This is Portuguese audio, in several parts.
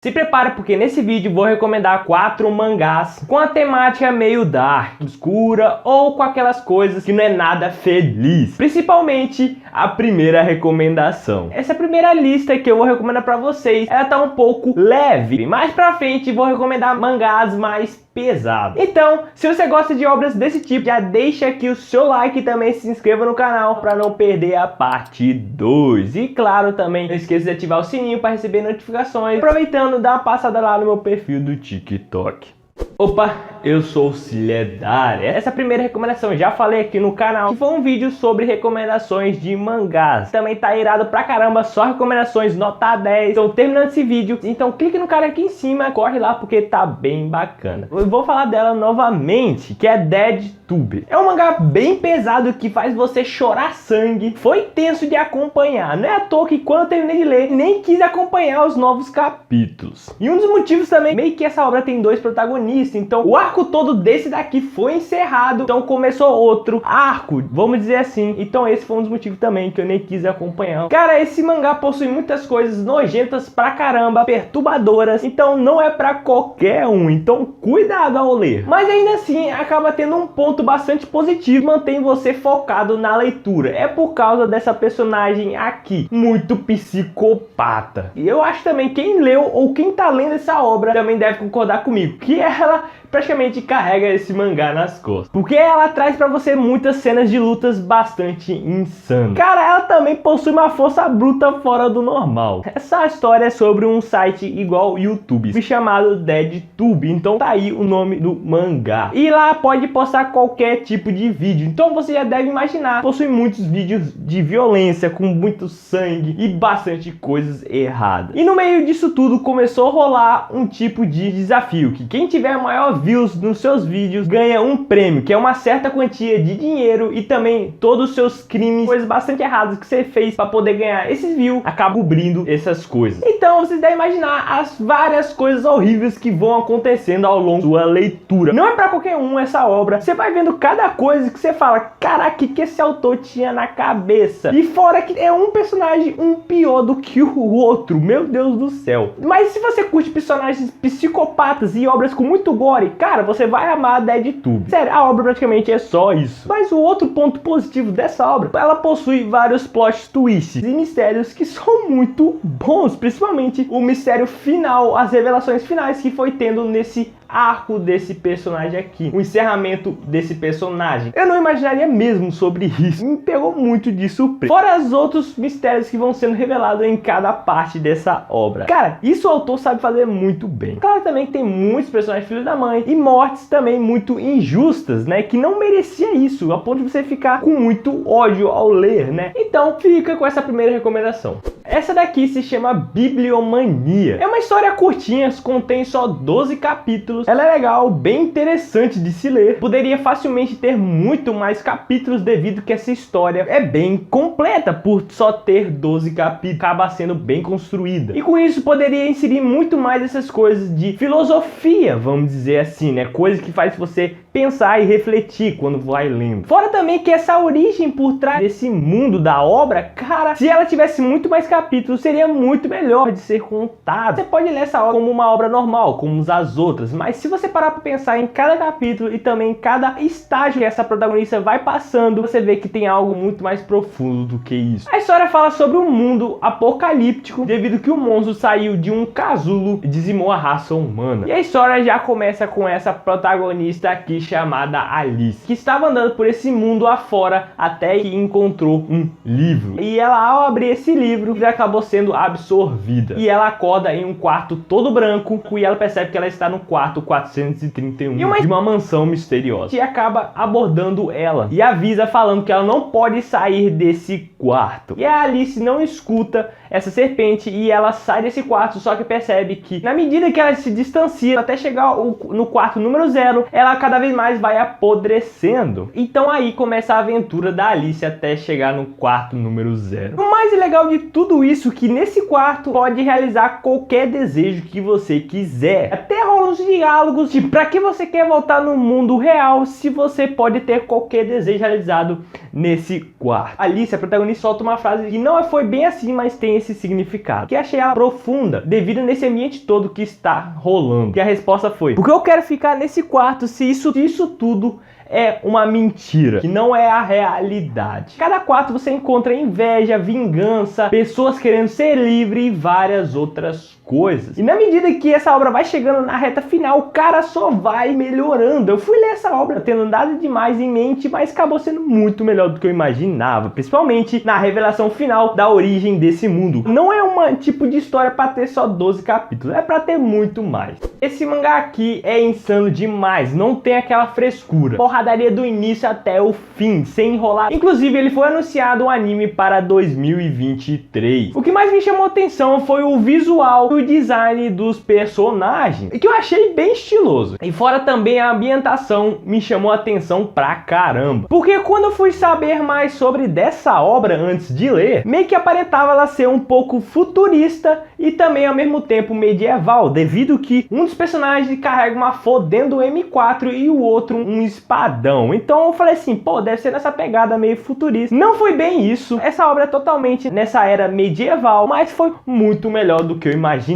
Se prepare porque nesse vídeo vou recomendar 4 mangás com a temática meio dark, obscura ou com aquelas coisas que não é nada feliz. Principalmente a primeira recomendação. Essa primeira lista que eu vou recomendar pra vocês, ela tá um pouco leve. Mais pra frente vou recomendar mangás mais pesados. Então, se você gosta de obras desse tipo, já deixa aqui o seu like e também se inscreva no canal para não perder a parte 2. E claro, também não esqueça de ativar o sininho para receber notificações. Aproveitando, dá uma passada lá no meu perfil do TikTok. Opa, eu sou o Ciledar. Essa primeira recomendação já falei aqui no canal, que foi um vídeo sobre recomendações de mangás. Também tá irado pra caramba, só recomendações nota 10. Então terminando esse vídeo, então clique no cara aqui em cima, corre lá porque tá bem bacana. Eu vou falar dela novamente, que é Dead Tube. É um mangá bem pesado que faz você chorar sangue. Foi tenso de acompanhar, não é à toa que quando eu terminei de ler, nem quis acompanhar os novos capítulos. E um dos motivos também, meio que essa obra tem 2 protagonistas, então o arco todo desse daqui foi encerrado, então começou outro arco, vamos dizer assim. Então esse foi um dos motivos também que eu nem quis acompanhar. Cara, esse mangá possui muitas coisas nojentas pra caramba, perturbadoras, então não é pra qualquer um, então cuidado ao ler. Mas ainda assim acaba tendo um ponto bastante positivo, mantém você focado na leitura. É por causa dessa personagem aqui, muito psicopata. E eu acho também quem leu ou quem tá lendo essa obra também deve concordar comigo, que ela praticamente carrega esse mangá nas costas, porque ela traz pra você muitas cenas de lutas bastante insanas. Cara, ela também possui uma força bruta fora do normal. Essa história é sobre um site igual o YouTube, chamado Dead Tube, então tá aí o nome do mangá. E lá pode postar qualquer tipo de vídeo, então você já deve imaginar, possui muitos vídeos de violência, com muito sangue e bastante coisas erradas. E no meio disso tudo começou a rolar um tipo de desafio, que quem tiver maior views nos seus vídeos ganha um prêmio, que é uma certa quantia de dinheiro, e também todos os seus crimes, coisas bastante erradas que você fez para poder ganhar esses views, acaba cobrindo essas coisas. Então vocês devem imaginar as várias coisas horríveis que vão acontecendo ao longo da sua leitura. Não é para qualquer um essa obra, você vai vendo cada coisa que você fala, caraca, que esse autor tinha na cabeça. E fora que é um personagem um pior do que o outro, meu Deus do céu. Mas se você curte personagens psicopatas e obras com muito gore, cara, você vai amar Dead Tube. Sério, a obra praticamente é só isso. Mas o outro ponto positivo dessa obra, ela possui vários plot twists e mistérios que são muito bons, principalmente o mistério final, as revelações finais que foi tendo nesse arco desse personagem aqui, o encerramento desse personagem. Eu não imaginaria mesmo sobre isso, me pegou muito de surpresa. Fora os outros mistérios que vão sendo revelados em cada parte dessa obra. Cara, isso o autor sabe fazer muito bem. Claro também que tem muitos personagens filhos da mãe e mortes também muito injustas, né, que não merecia isso, a ponto de você ficar com muito ódio ao ler, né. Então fica com essa primeira recomendação. Essa daqui se chama Bibliomania. É uma história curtinha, contém só 12 capítulos. Ela é legal, bem interessante de se ler. Poderia facilmente ter muito mais capítulos devido que essa história é bem completa por só ter 12 capítulos. Acaba sendo bem construída. E com isso poderia inserir muito mais essas coisas de filosofia, vamos dizer assim, né? Coisas que faz você pensar e refletir quando vai lendo. Fora também que essa origem por trás desse mundo da obra, cara, se ela tivesse muito mais capítulos, seria muito melhor de ser contado. Você pode ler essa obra como uma obra normal, como as outras, mas se você parar para pensar em cada capítulo e também em cada estágio que essa protagonista vai passando, você vê que tem algo muito mais profundo do que isso. A história fala sobre um mundo apocalíptico, devido que o monstro saiu de um casulo e dizimou a raça humana. E a história já começa com essa protagonista aqui chamada Alice, que estava andando por esse mundo afora até que encontrou um livro. E ela, ao abrir esse livro, já acabou sendo absorvida. E ela acorda em um quarto todo branco e ela percebe que ela está no quarto 431 de uma mansão misteriosa, que acaba abordando ela e avisa falando que ela não pode sair desse quarto. E a Alice não escuta essa serpente e ela sai desse quarto, só que percebe que na medida que ela se distancia até chegar no quarto número 0, ela cada vez mais vai apodrecendo. Então aí começa a aventura da Alice até chegar no quarto número 0. O mais legal de tudo isso é que nesse quarto pode realizar qualquer desejo que você quiser. Até rola uns diálogos de pra que você quer voltar no mundo real se você pode ter qualquer desejo realizado nesse quarto. Alice, a protagonista, solta uma frase que não foi bem assim, mas tem esse significado, que achei ela profunda devido nesse ambiente todo que está rolando. Que a resposta foi: porque eu quero ficar nesse quarto se isso tudo é uma mentira, que não é a realidade. Cada quarto você encontra inveja, vingança, pessoas querendo ser livre e várias outras coisas. E na medida que essa obra vai chegando na reta final, o cara só vai melhorando. Eu fui ler essa obra tendo nada demais em mente, mas acabou sendo muito melhor do que eu imaginava, principalmente na revelação final da origem desse mundo. Não é um tipo de história para ter só 12 capítulos, é para ter muito mais. Esse mangá aqui é insano demais, não tem aquela frescura, porradaria do início até o fim, sem enrolar. Inclusive ele foi anunciado um anime para 2023. O que mais me chamou atenção foi o visual e o design dos personagens, que eu achei bem estiloso. E fora também a ambientação me chamou a atenção pra caramba, porque quando eu fui saber mais sobre dessa obra antes de ler, meio que aparentava ela ser um pouco futurista e também ao mesmo tempo medieval, devido que um dos personagens carrega uma fodendo M4 e o outro um espadão. Então eu falei assim, pô, deve ser nessa pegada meio futurista. Não foi bem isso, essa obra é totalmente nessa era medieval, mas foi muito melhor do que eu imaginava.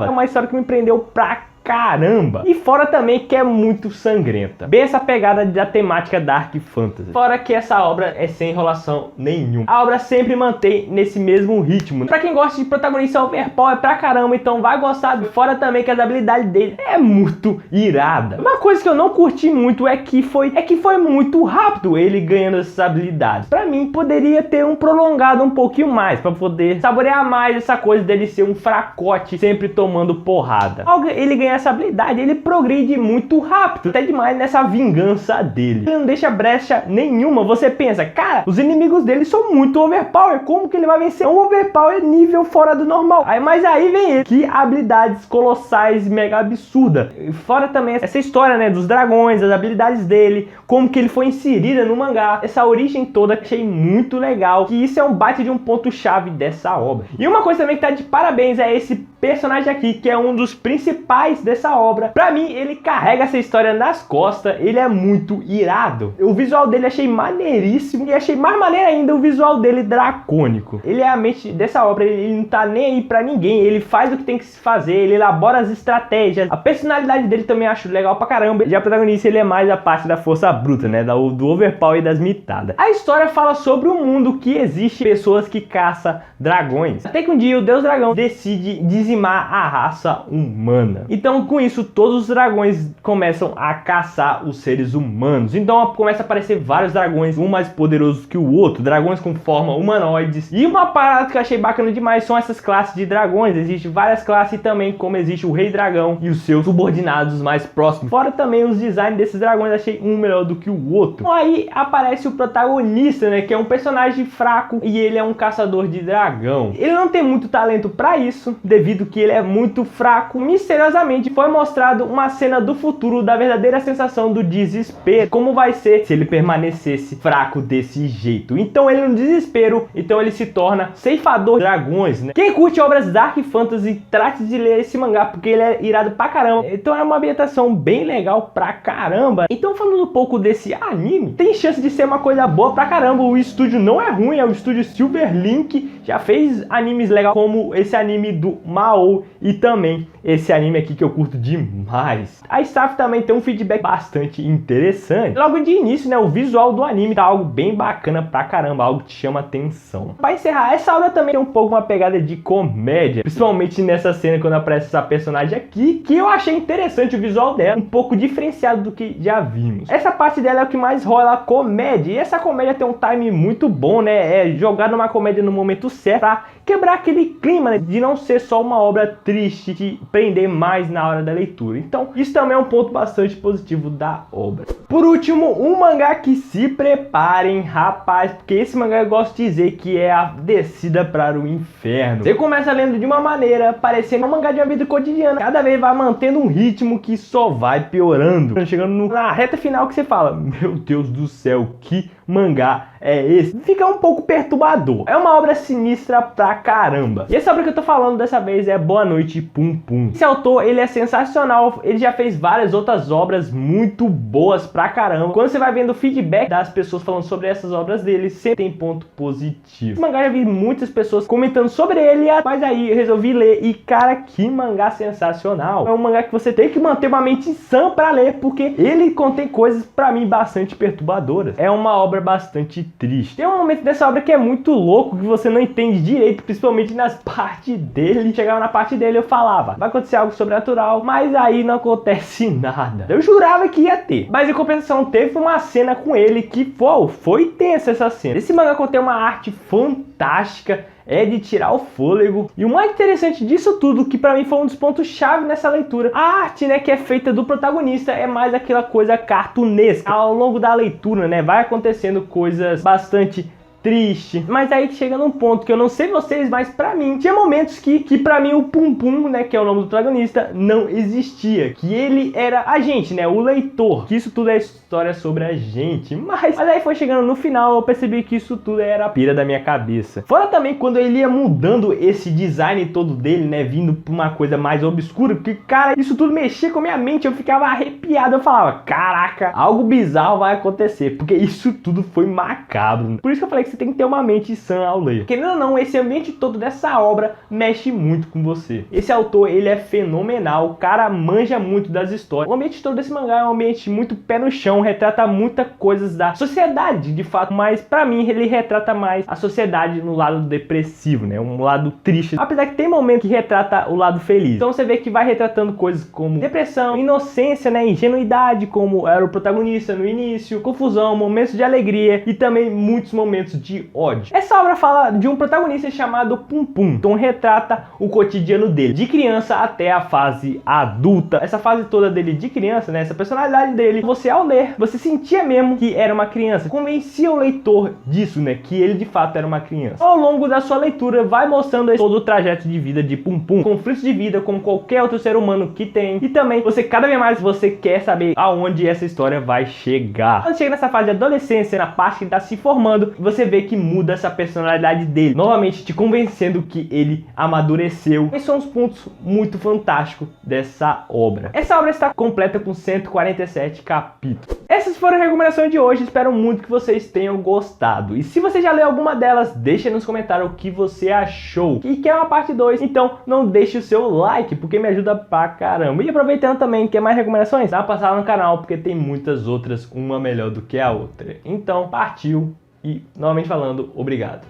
É uma história que me prendeu pra caramba. E fora também que é muito sangrenta. Bem essa pegada da temática Dark Fantasy. Fora que essa obra é sem enrolação nenhuma. A obra sempre mantém nesse mesmo ritmo. Pra quem gosta de protagonista overpower pra caramba, então vai gostar. Fora também que as habilidades dele é muito irada. Uma coisa que eu não curti muito é que foi muito rápido ele ganhando essas habilidades. Pra mim poderia ter prolongado um pouquinho mais, pra poder saborear mais essa coisa dele ser um fracote sempre tomando porrada. Ele ganha essa habilidade, ele progride muito rápido, até demais nessa vingança dele. Ele não deixa brecha nenhuma. Você pensa, cara, os inimigos dele são muito overpower, como que ele vai vencer um overpower nível fora do normal? Mas aí vem ele, que habilidades colossais, mega absurda. Fora também essa história, né, dos dragões, as habilidades dele, como que ele foi inserida no mangá, essa origem toda, achei muito legal, que isso é um baita de um ponto chave dessa obra. E uma coisa também que tá de parabéns é esse personagem aqui, que é um dos principais dessa obra. Pra mim, ele carrega essa história nas costas, ele é muito irado. O visual dele achei maneiríssimo e achei mais maneiro ainda o visual dele dracônico. Ele é a mente dessa obra, ele não tá nem aí pra ninguém, ele faz o que tem que se fazer, ele elabora as estratégias. A personalidade dele também acho legal pra caramba. Já o protagonista, ele é mais a parte da força bruta, né, do overpower e das mitadas. A história fala sobre um mundo que existe pessoas que caçam dragões. Até que um dia o deus dragão decide dizimar a raça humana. Então com isso todos os dragões começam a caçar os seres humanos. Então começa a aparecer vários dragões, um mais poderoso que o outro, dragões com forma humanoides. E uma parada que eu achei bacana demais são essas classes de dragões. Existem várias classes também, como existe o rei dragão e os seus subordinados mais próximos. Fora também os designs desses dragões, achei um melhor do que o outro. Então aí aparece o protagonista, né, que é um personagem fraco e ele é um caçador de dragão. Ele não tem muito talento pra isso, devido que ele é muito fraco. Misteriosamente foi mostrado uma cena do futuro da verdadeira sensação do desespero, como vai ser se ele permanecesse fraco desse jeito. Então ele no desespero, então ele se torna ceifador de dragões, né? Quem curte obras Dark Fantasy, trate de ler esse mangá, porque ele é irado pra caramba. Então é uma ambientação bem legal pra caramba. Então falando um pouco desse anime, tem chance de ser uma coisa boa pra caramba. O estúdio não é ruim, é o estúdio Silverlink, já fez animes legais como esse anime do Mao e também esse anime aqui que eu curto demais. A staff também tem um feedback bastante interessante. Logo de início, né, o visual do anime tá algo bem bacana pra caramba, algo que te chama atenção. Pra encerrar, essa obra também tem um pouco uma pegada de comédia, principalmente nessa cena quando aparece essa personagem aqui, que eu achei interessante o visual dela, um pouco diferenciado do que já vimos. Essa parte dela é o que mais rola comédia, e essa comédia tem um time muito bom, né, é jogar numa comédia no momento certo, pra quebrar aquele clima, né, de não ser só uma obra triste, de prender mais na hora da leitura. Então isso também é um ponto bastante positivo da obra. Por último, um mangá que se preparem, rapaz, porque esse mangá eu gosto de dizer que é a descida para o inferno. Você começa lendo de uma maneira, parecendo um mangá de uma vida cotidiana, cada vez vai mantendo um ritmo que só vai piorando, chegando na reta final que você fala, meu Deus do céu, que mangá é esse? Fica um pouco perturbador. É uma obra sinistra pra caramba. E essa obra que eu tô falando dessa vez é Boa Noite, Pum Pum. Esse autor, ele é sensacional. Ele já fez várias outras obras muito boas pra caramba. Quando você vai vendo o feedback das pessoas falando sobre essas obras dele, sempre tem ponto positivo. Esse mangá, já vi muitas pessoas comentando sobre ele, mas aí eu resolvi ler e, cara, que mangá sensacional. É um mangá que você tem que manter uma mente sã pra ler, porque ele contém coisas pra mim bastante perturbadoras. É uma obra bastante triste. Tem um momento dessa obra que é muito louco, que você não entende direito, principalmente nas partes dele. Chegava na parte dele, eu falava, vai acontecer algo sobrenatural, mas aí não acontece nada. Eu jurava que ia ter, mas em compensação teve uma cena com ele que, pô, foi tensa essa cena. Esse mangá contém uma arte fantástica, é de tirar o fôlego. E o mais interessante disso tudo, que pra mim foi um dos pontos chave nessa leitura, a arte, né, que é feita do protagonista, é mais aquela coisa cartunesca. Ao longo da leitura, né, vai acontecendo coisas bastante triste, mas aí que chega num ponto que eu não sei vocês, mas pra mim tinha momentos que pra mim o Pum Pum, né, que é o nome do protagonista, não existia, que ele era a gente, né, o leitor, que isso tudo é história sobre a gente, mas aí foi chegando no final, eu percebi que isso tudo era pira da minha cabeça. Fora também quando ele ia mudando esse design todo dele, né, vindo pra uma coisa mais obscura, porque, cara, isso tudo mexia com a minha mente, eu ficava arrepiado, eu falava, caraca, algo bizarro vai acontecer, porque isso tudo foi macabro. Por isso que eu falei que você tem que ter uma mente sã ao ler. Querendo ou não, esse ambiente todo dessa obra mexe muito com você. Esse autor, ele é fenomenal, o cara manja muito das histórias. O ambiente todo desse mangá é um ambiente muito pé no chão, retrata muitas coisas da sociedade, de fato, mas pra mim ele retrata mais a sociedade no lado depressivo, né, um lado triste. Apesar que tem momentos que retrata o lado feliz. Então você vê que vai retratando coisas como depressão, inocência, né, ingenuidade, como era o protagonista no início, confusão, momentos de alegria e também muitos momentos de ódio. Essa obra fala de um protagonista chamado Pum Pum, então retrata o cotidiano dele, de criança até a fase adulta. Essa fase toda dele de criança, né, essa personalidade dele, você ao ler, você sentia mesmo que era uma criança, convencia o leitor disso, né, que ele de fato era uma criança. Ao longo da sua leitura, vai mostrando todo o trajeto de vida de Pum Pum, conflitos de vida como qualquer outro ser humano que tem, e também você, cada vez mais, você quer saber aonde essa história vai chegar. Quando chega nessa fase de adolescência, na parte que ele tá se formando, você vê que muda essa personalidade dele, novamente te convencendo que ele amadureceu. Esses são os pontos muito fantásticos dessa obra. Essa obra está completa com 147 capítulos. Essas foram as recomendações de hoje, espero muito que vocês tenham gostado. E se você já leu alguma delas, deixa nos comentários o que você achou. E quer uma parte 2, então não deixe o seu like, porque me ajuda pra caramba. E aproveitando também, quer mais recomendações? Dá uma passada no canal, porque tem muitas outras, uma melhor do que a outra. Então, partiu! E, novamente falando, obrigado.